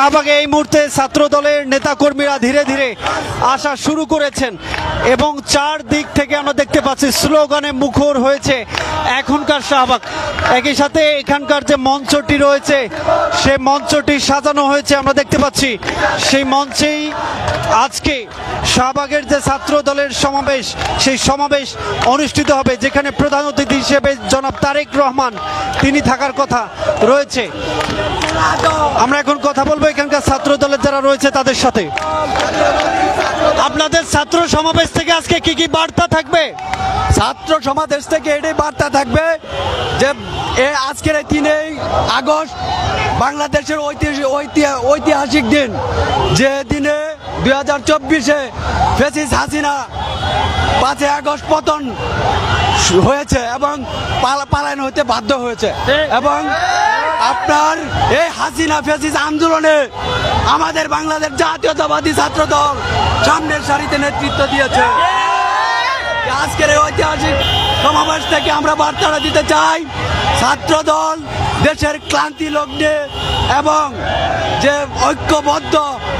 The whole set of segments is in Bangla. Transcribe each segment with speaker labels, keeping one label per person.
Speaker 1: শাহবাগে এই মুহূর্তে ছাত্র দলের নেতাকর্মীরা ধীরে ধীরে আসা শুরু করেছেন এবং চারদিক থেকে আমরা দেখতে পাচ্ছি স্লোগানে মুখর হয়েছে এখনকার শাহবাগ। একই সাথে এখানকার যে মঞ্চটি রয়েছে সেই মঞ্চটি সাজানো হয়েছে আমরা দেখতে পাচ্ছি। সেই মঞ্চেই আজকে শাহবাগের যে ছাত্র দলের সমাবেশ, সেই সমাবেশ অনুষ্ঠিত হবে, যেখানে প্রধান অতিথি হিসেবে জনাব তারেক রহমান তিনি থাকার কথা রয়েছে। আমরা এখন কথা বলবো এখানকার ছাত্র দলের যারা রয়েছে তাদের সাথে। আপনাদের ছাত্র সমাবেশ থেকে আজকে কি কি বার্তা থাকবে?
Speaker 2: ছাত্র সমাবেশ থেকে এটাই বার্তা থাকবে যে আজকের এই 3 আগস্ট বাংলাদেশের ঐতিহাসিক দিন, যে দিনে 2024-এ ফ্যাসিস্ট হাসিনা 5 আগস্ট পতন হয়েছে এবং পালায়ন হতে বাধ্য হয়েছে। এবং আপনার এই হাসিনা ফ্যাসিস্ট আন্দোলনে আমাদের বাংলাদেশ জাতীয়তাবাদী ছাত্র দল সামনের সারিতে নেতৃত্ব দিয়েছে। আজকের এই ঐতিহাসিক সমাবেশ থেকে আমরা বার্তাটা দিতে চাই, ছাত্র দল দেশের ক্লান্তি লগ্নে এবং যে ঐক্যবদ্ধ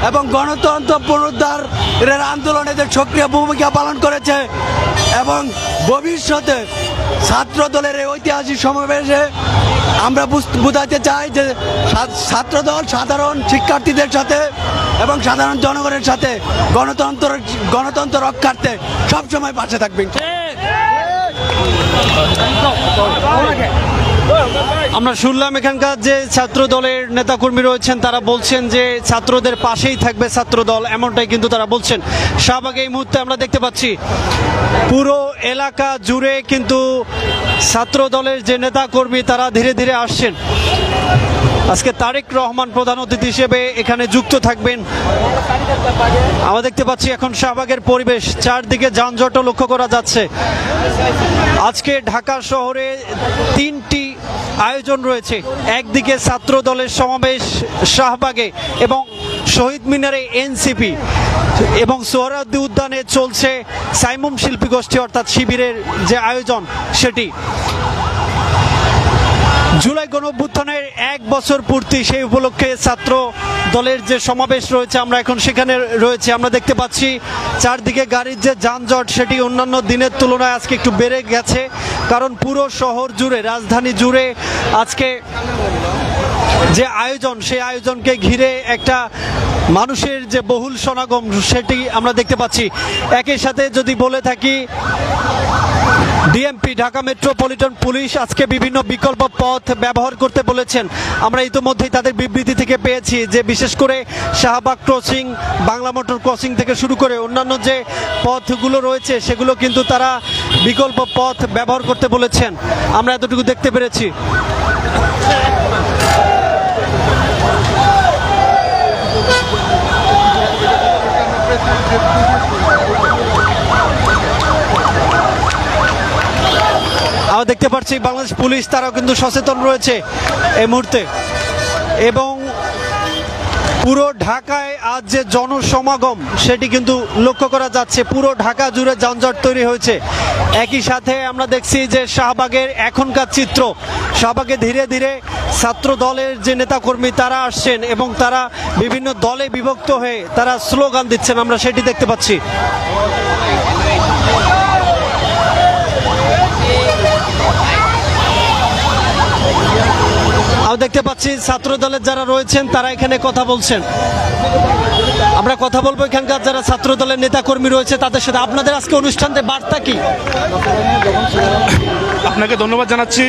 Speaker 2: এবং গণতন্ত্র পুনরুদ্ধারের আন্দোলনে যে সক্রিয় ভূমিকা পালন করেছে এবং ভবিষ্যতে ছাত্র দলের এই ঐতিহাসিক সমাবেশে আমরা বুঝাতে চাই যে ছাত্র দল সাধারণ শিক্ষার্থীদের সাথে এবং সাধারণ জনগণের সাথে গণতন্ত্র রক্ষার্থে সবসময় পাশে থাকবেন।
Speaker 1: আমরা শুনলাম এখানকার যে ছাত্র দলের নেতাকর্মী রয়েছেন তারা বলছেন যে ছাত্রদের পাশেই থাকবে ছাত্র দল, এমনটাই কিন্তু তারা বলছেন। শাহবাগে এই মুহূর্তে আমরা দেখতে পাচ্ছি পুরো এলাকা জুড়ে কিন্তু ছাত্র দলের যে নেতাকর্মী তারা ধীরে ধীরে আসছেন। আজকে তারেক রহমান প্রধান অতিথি হিসেবে এখানে যুক্ত থাকবেন। আমরা দেখতে পাচ্ছি এখন শাহবাগের পরিবেশ, চারদিকে যানজটও লক্ষ্য করা যাচ্ছে। আজকে ঢাকা শহরে 3টি আয়োজন রয়েছে। একদিকে ছাত্র দলের সমাবেশ শাহবাগে এবং শহীদ মিনারে এনসিপি এবং সোহরাওয়ার্দী উদ্যানে চলছে সাইমুম শিল্পী গোষ্ঠী অর্থাৎ শিবিরের যে আয়োজন সেটি। জুলাই গণঅভ্যুত্থানের 1 বছর পূর্তি, সেই উপলক্ষে ছাত্র দলের যে সমাবেশ রয়েছে আমরা এখন সেখানে রয়েছে। আমরা দেখতে পাচ্ছি চারদিকে গাড়ির যে যানজট সেটি অন্যান্য দিনের তুলনায় আজকে একটু বেড়ে গেছে, কারণ পুরো শহর জুড়ে, রাজধানী জুড়ে আজকে যে আয়োজন সেই আয়োজনকে ঘিরে একটা মানুষের যে বহুল সমাগম সেটি আমরা দেখতে পাচ্ছি। একই সাথে যদি বলে থাকি ডিএমপি ঢাকা মেট্রোপলিটন পুলিশ আজকে বিভিন্ন বিকল্প পথ ব্যবহার করতে বলেছেন। আমরা ইতিমধ্যেই তাদের বিবৃতি থেকে পেয়েছি যে বিশেষ করে Shahbag crossing, Bangla motor crossing থেকে শুরু করে অন্যান্য যে পথগুলো রয়েছে সেগুলো কিন্তু তারা বিকল্প পথ ব্যবহার করতে বলেছেন, আমরা এতটুকু দেখতে পেরেছি। আমরা দেখতে পাচ্ছি বাংলাদেশ পুলিশ তারাও কিন্তু সচেতন রয়েছে এই মুহূর্তে। এবং পুরো ঢাকায় আজ যে জনসমাগম সেটি কিন্তু লক্ষ্য করা যাচ্ছে, পুরো ঢাকা জুড়ে যানজট তৈরি হয়েছে। একই সাথে আমরা দেখছি যে শাহবাগের এখনকার চিত্র, শাহবাগে ধীরে ধীরে ছাত্র দলের যে নেতাকর্মী তারা আসছেন এবং তারা বিভিন্ন দলে বিভক্ত হয়ে তারা স্লোগান দিচ্ছেন, আমরা সেটি দেখতে পাচ্ছি। দেখতে পাচ্ছি ছাত্র দলের যারা রয়েছেন তারা এখানে কথা বলছেন। আমরা কথা বলবো এখানকার যারা ছাত্র দলের নেতাকর্মী রয়েছে তাদের সাথে। আপনাদের আজকে অনুষ্ঠানের বার্তা কি?
Speaker 3: আপনাকে ধন্যবাদ জানাচ্ছি।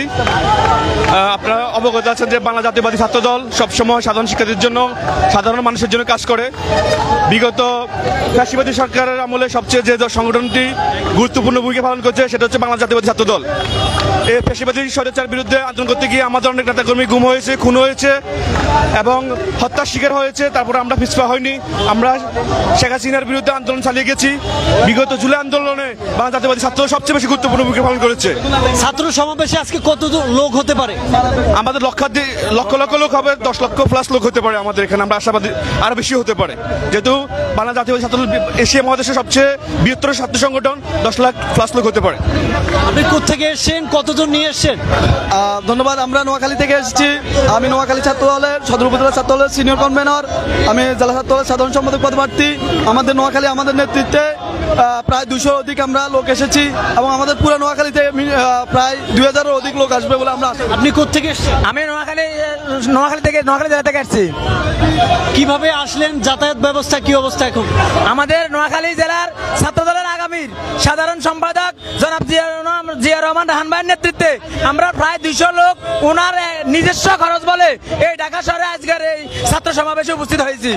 Speaker 3: আপনারা অবগত আছেন যে বাংলা জাতীয়বাদী ছাত্র দল সবসময় সাধারণ শিক্ষার্থীর জন্য, সাধারণ মানুষের জন্য কাজ করে। বিগত ফ্যাসিবাদী সরকারের আমলে সবচেয়ে যে সংগঠনটি গুরুত্বপূর্ণ ভূমিকা পালন করছে সেটা হচ্ছে বাংলা জাতীয়বাদী ছাত্র দল। এই ফ্যাসিবাদী স্বৈরাচার বিরুদ্ধে আন্দোলন করতে গিয়ে আমাদের অনেক নেতাকর্মী গুম হয়েছে, খুন হয়েছে এবং হত্যার শিকার হয়েছে। তারপরে আমরা পিছপা হয়নি, আমরা শেখ হাসিনার বিরুদ্ধে আন্দোলন চালিয়ে গেছি। বিগত জুলাই আন্দোলনে বাংলা জাতীয়বাদী ছাত্র দল সবচেয়ে বেশি গুরুত্বপূর্ণ ভূমিকা পালন করেছে।
Speaker 1: ছাত্র সমাবেশে আজকে কত লোক হতে পারে?
Speaker 3: আমাদের লক্ষ লক্ষ লোক হবে, 10 লক্ষ প্লাস লোক হতে পারে আমাদের এখানে। আমরা আশাবাদী আরো বেশি হতে পারে, যেহেতু বাংলা জাতীয়বাদী ছাত্র দল এশিয়া মহাদেশের সবচেয়ে বৃহত্তর ছাত্র সংগঠন। 10 লাখ প্লাস লোক হতে পারে।
Speaker 1: আপনি কোত্থেকে এসেছেন, কতজন নিয়ে এসেছেন?
Speaker 2: ধন্যবাদ। আমরা নোয়াখালী থেকে এসেছি। আমি নোয়াখালী ছাত্র দলের সদর উপজেলা ছাত্র দলের সিনিয়র কনভেনর। আমি জেলা ছাত্র দলের সাধারণ সম্পাদক পদপ্রার্থী। আমাদের নোয়াখালী আমাদের নেতৃত্বে প্রায় 200 অধিক আমরা লোক এসেছি এবং আমাদের পুরো নোয়াখালীতে প্রায় 2000-এর অধিক লোক আসবে বলে আমরা আশা করি।
Speaker 1: আপনি কোত্থেকে এসেছেন?
Speaker 4: আমি নোয়াখালী জেলা থেকে আসছি।
Speaker 1: কিভাবে আসলেন? যাতায়াত ব্যবস্থা কি অবস্থা এখন?
Speaker 4: আমাদের নোয়াখালী জেলার ছাত্রদলের আগামীর সাধারণ সম্পাদক জনাব জিয়া রহমান রাহান ভাইয়ের নেতৃত্বে আমরা প্রায় 200 লোক ওনার নিজস্ব খরচ বলে এই ঢাকা শহরে আজকের এই ছাত্র সমাবেশে উপস্থিত হয়েছি।